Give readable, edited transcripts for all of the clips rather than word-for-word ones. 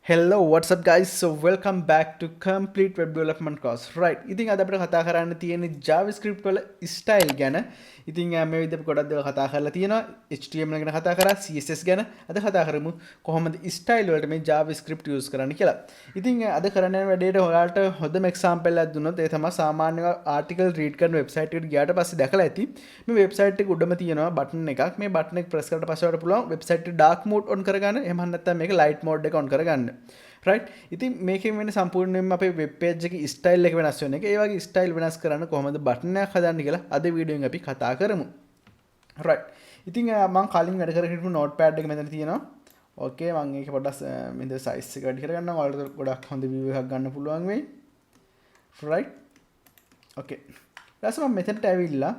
Hello, what's up guys? So welcome back to complete web development course. Right. ඉතින් අද අපිට කතා කරන්න තියෙන්නේ JavaScript වල style ගැන. ඉතින් මේ විදිහට අපි ගොඩක් දේවල් කතා කරලා තියෙනවා. HTML ගැන කතා කරා, CSS ගැන. අද කතා කරමු කොහොමද style වලට මේ JavaScript use කරන්න කියලා. ඉතින් අද කරන්න යන වැඩේට ඔයාලට හොඳම example එකක් දුන්නොත් ඒ තමයි සාමාන්‍ය article read කරන website එකට ගියාට පස්සේ දැකලා ඇති. මේ website එක උඩම තියෙනවා button එකක්. මේ button එක press කරලා පස්සේ ඔයාලට පුළුවන් website එක dark mode on කරගන්න. එහෙම නැත්නම් මේක light mode එක on කරගන්න. right ඉතින් මේකෙන් වෙන්නේ සම්පූර්ණයෙන්ම අපේ වෙබ් පේජ් එකේ ස්ටයිල් එක වෙනස් වෙන එක. ඒ වගේ ස්ටයිල් වෙනස් කරන්න කොහොමද බටන් එකක් හදන්නේ කියලා අද වීඩියෝෙන් අපි කතා කරමු. right ඉතින් මම කලින් වැඩ කරගෙන හිටපු notepad එක මෙතන තියෙනවා. okay මම ඒක පොඩ්ඩක් මෙතන size එක වැඩි කරගන්නම්. ඔයාලට ගොඩක් හොඳ view එකක් ගන්න පුළුවන් වෙයි. right okay ඊට පස්සේ මම මෙතනට ඇවිල්ලා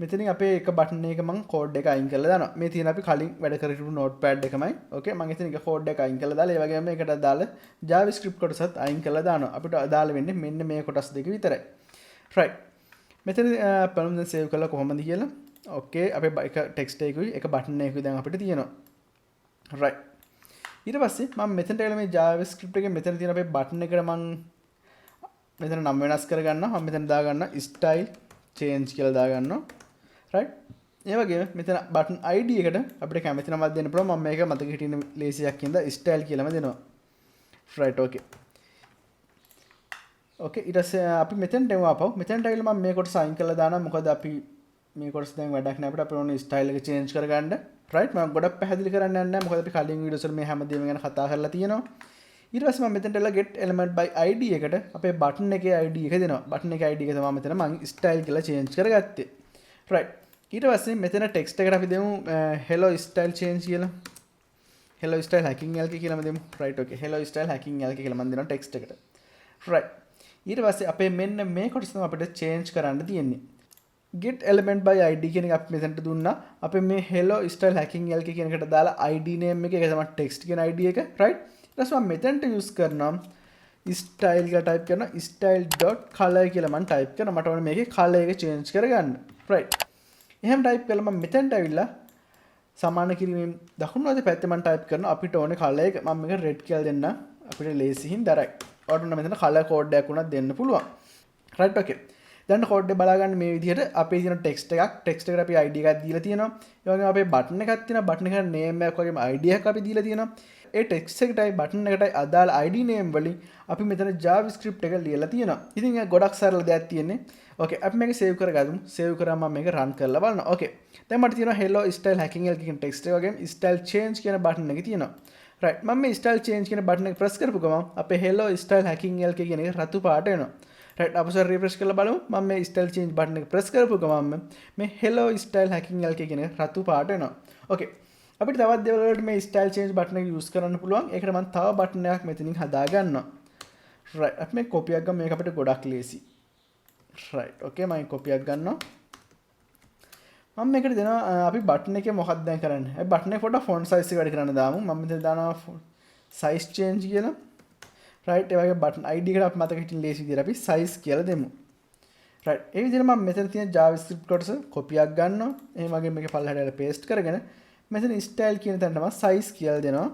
මෙතනින් අපේ එක බටන් එක මම කෝඩ් එක අයින් කරලා දානවා. මේ තියෙන අපි කලින් වැඩ කරපු notepad එකමයි. okay මම එතන එක කෝඩ් එක අයින් කරලා දාලා ඒ වගේම මේකට දාලා javascript කොටසත් අයින් කරලා දානවා. අපිට අදාළ වෙන්නේ මෙන්න මේ කොටස් දෙක විතරයි. right මෙතන බලමු දැන් save කරලා කොහොමද කියලා. okay අපේ එක text එකකුයි එක බටන් එකකුයි දැන් අපිට තියෙනවා. right ඊට පස්සේ මම මෙතනට ගිහලා මේ javascript එකේ මෙතන තියෙන අපේ බටන් එකට මම මෙතන නම් වෙනස් කරගන්නවා. මම මෙතන දාගන්නවා style change කියලා දාගන්නවා. right ඒ වගේම මෙතන button id එකට අපිට කැමති නමක් දෙන්න පුළුවන්. මම මේක මතක හිටින්න ලේසියක් හින්දා style කියලාම දෙනවා. right okay okay ඊට පස්සේ අපි මෙතනට එමු ආපහු. මෙතනට ඇවිල්ලා මම මේ කොටස අයින් කරලා දානවා. මොකද අපි මේ කොටස දැන් වැඩක් නැහැ අපිට. අපිට ඕනේ style එක change කරගන්න. right මම ගොඩක් පැහැදිලි කරන්න යන්නේ නැහැ. මොකද අපි කලින් වීඩියෝස් වල මේ හැමදේම ගැන කතා කරලා තියෙනවා. ඊට පස්සේ මම මෙතනට එලා get element by id එකට අපේ button එකේ id එක දෙනවා. button එකේ id එක තමයි මෙතන මම style කියලා change කරගත්තේ. right ඊට පස්සේ මෙතන ටෙක්ස්ට් එකට අපි දෙමු hello style change කියලා. hello style hackinglk කියලාම දෙමු. right okay hello style hackinglk කියලා මම දෙනවා ටෙක්ස්ට් එකට. right ඊට පස්සේ අපේ මෙන්න මේ කොටස තමයි අපිට change කරන්න තියෙන්නේ. get element by id කියන එක අපි මෙතනට දුන්නා. අපේ මේ hello style hackinglk කියන එකට දාලා id name එක තමයි text කියන id එක. right ඊට පස්සේ මම මෙතනට use කරනවා style කියලා type කරනවා style.color කියලා මම type කරනවා. මට ඕනේ මේකේ color එක change කරගන්න. right එහෙම ටයිප් කළා මම මෙතනට ඇවිල්ලා සමාන කිරීමෙන් දකුණු අත පැත්තේ මම ටයිප් කරනවා අපිට ඕනේ කලර් එක. මම මේක රෙඩ් කියලා දෙන්න අපිට ලේසියෙන් direct. ඔයාලට මෙතන කලර් කෝඩ් එකක් උනත් දෙන්න පුළුවන්. right okay දැන් කෝඩ් එක බලා ගන්න මේ විදිහට අපේ තියෙන ටෙක්ස්ට් එකක්. ටෙක්ස්ට් එකට අපි ID එකක් දීලා තියෙනවා. ඒ වගේම අපේ බටන් එකක් තියෙනවා. බටන් එකට name එකක් වගේම ID එකක් අපි දීලා තියෙනවා. ඒ ටෙක්ස්ට් එකටයි බටන් එකටයි අදාළ ID name වලින් අපි මෙතන javascript එක ලියලා තියෙනවා. ඉතින් ඒක ගොඩක් සරල දෙයක් තියෙන්නේ. okay අපි මේක save කරගමු. save කරාම මම මේක run කරලා බලනවා. okay දැන් මට තියෙනවා hello style hackinglk කියන text එක වගේම style change කියන button එක තියෙනවා. right මම මේ style change කියන button එක press කරපු ගමන් අපේ hello style hackinglk කියන එක රතු පාට වෙනවා. right අපි සර් refresh කරලා බලමු. මම මේ style change button එක press කරපු ගමන් මේ hello style hackinglk කියන එක රතු පාට වෙනවා. okay අපිට තවත් දේවල් වලට මේ style change button එක use කරන්න පුළුවන්. ඒකට මම තව button එකක් මෙතනින් හදා ගන්නවා. right අපි මේ copy එකක් ගමු. මේක අපිට ගොඩක් ලේසි. right okay මම copy එකක් ගන්නවා. මම මේකට දෙනවා අපි button එකේ මොකක්ද දැන් කරන්නේ. අපි button එකේ පොඩ්ඩක් font size එක වැඩි කරන්න දාමු. මම මෙතන දානවා size change කියලා. right ඒ වගේ button id එකට අපි මතක හිටින්න ලේසි විදිහට අපි size කියලා දෙමු. right ඒ විදිහට මම මෙතන තියෙන javascript කොටස copy එකක් ගන්නවා. ඒ වගේ මේකේ පල්ලෙහාට paste කරගෙන මෙතන style කියන තැනට මම size කියලා දෙනවා.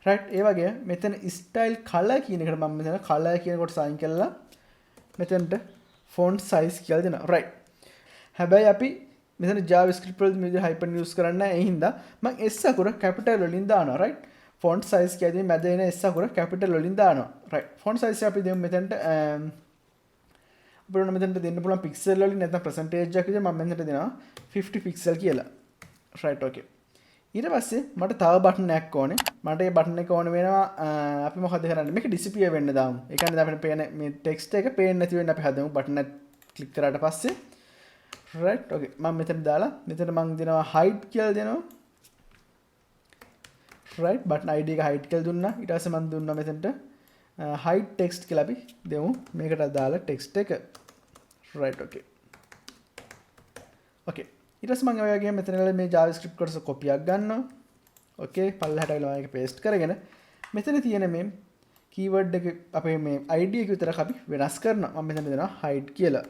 right ඒ වගේ මෙතන style color කියන එකට මම මෙතන color කියන කොටස අයින් කළා. මෙතනට font size කියලා දෙනවා. right හැබැයි අපි මෙතන javascript වල මේ විදිහට hyperlink use කරන්නේ නැහැ. ඒ හින්දා මම s අකුර capital වලින් දානවා. right font size කියදී මැද එන s අකුර capital වලින් දානවා. right font size අපි දෙමු මෙතනට අපිට මෙතනට දෙන්න පුළුවන් pixel වලින් නැත්නම් percentage එකක් විදිහට මම මෙතනට දෙනවා 50 pixel කියලා. right okay ඊට පස්සේ මට තව බටන් එකක් ඕනේ. මට මේ බටන් එක ඕන වෙනවා අපි මොකද කරන්නේ මේක disappear වෙන්න දාමු. ඒ කියන්නේ අපිට පේන මේ text එක පේන්නේ නැති වෙන්න අපි හදමු බටන් එක ක්ලික් කරාට පස්සේ. right okay මම මෙතන දාලා මෙතන මම දෙනවා hide කියලා දෙනවා. right button id එක hide කියලා දුන්නා. ඊට පස්සේ මම දුන්නා මෙතනට hide text කියලා අපි දෙමු. මේකට දාලා text එක. right okay okay ඊට පස්සේ මම ඔයගේ මෙතන මේ javascript කොටස copy එකක් ගන්නවා. okay පල්ලෙහාට ආවලා මේක paste කරගෙන මෙතන තියෙන මේ keyword එක අපේ මේ id එක විතරක් අපි වෙනස් කරනවා. මම මෙතන දෙනවා hide කියලා.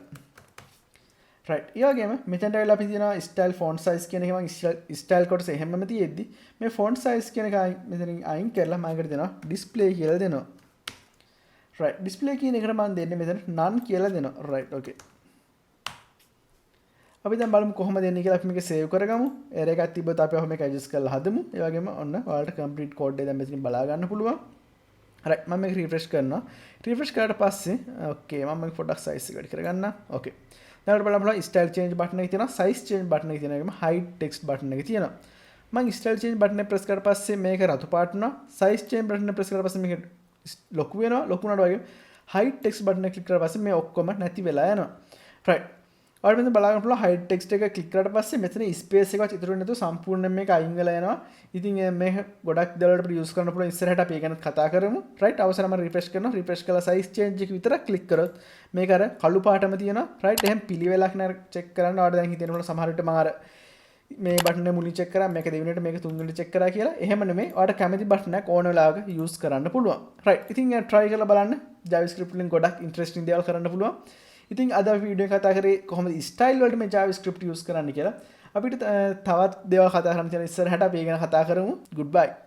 right ඒ වගේම මෙතනට වෙලා අපි තියෙනවා style font size කියන එක මම style කොටස එහෙමම තියෙද්දි මේ font size කියන එක මෙතනින් අයින් කරලා මම එකට දෙනවා display කියලා දෙනවා right display කියන එකට මම දෙන්නේ මෙතන none කියලා දෙනවා right okay අපි දැන් බලමු කොහොමද දෙන්නේ කියලා අපි මේක save කරගමු error එකක් තිබ්බොත් අපි ඔහොම මේක adjust කරලා හදමු ඒ වගේම ඔන්න ඔයාලට complete code එක දැන් මෙතනින් බලා ගන්න පුළුවන් right මම මේක refresh කරනවා refresh කරාට පස්සේ okay මම මේක පොඩ්ඩක් size එක වැඩි කරගන්නම් okay දැන් අපිට බලන්න style change button එක තියෙනවා size change button එක තියෙනවා ඒකම hide text button එක තියෙනවා මම style change button එක press කරලා පස්සේ මේක රතු පාට වෙනවා size change button එක press කරලා පස්සේ මේක ලොකු වෙනවා ලොකු වුණාට වගේ hide text button එක click කරලා පස්සේ මේ ඔක්කොම නැති වෙලා යනවා right ඔයාලට මෙතන බලන්න පුළුවන් hide text එක click කරාට පස්සේ මෙතන space එකවත් ඉතුරු වෙන්නේ නැතුව සම්පූර්ණයෙන් මේක අයින් වෙලා යනවා ඉතින් මේක ගොඩක් දේවල්වලට අපිට use කරන්න පුළුවන් ඉස්සරහට අපි ඒක ගැන කතා කරමු right අවසරම refresh කරනවා refresh කරලා size change එක විතරක් click කරොත් මේක අර කළු පාටම තියෙනවා right එහෙනම් පිළිවෙලක් නෑ check කරන්න ඔයාලට දැන් හිතෙන්න පුළුවන් සමහර විට මම අර මේ බටන් එක මුලින් check කරා මේක දෙවෙනිට මේක තුන්වෙනිට check කරා කියලා එහෙම නෙමෙයි ඔයාලට කැමති බටන් එකක් ඕන වෙලාවක use කරන්න පුළුවන් right ඉතින් try කරලා බලන්න javascript වලින් ගොඩක් interesting දේවල් කරන්න පුළුවන් ඉතින් අද වීඩියෝ කතා කරේ කොහොමද style වලට මේ javascript use කරන්න කියලා අපිට තවත් දේවල් කතා කරන්න තියෙන ඉස්සරහට අපි ඒ ගැන කතා කරමු goodbye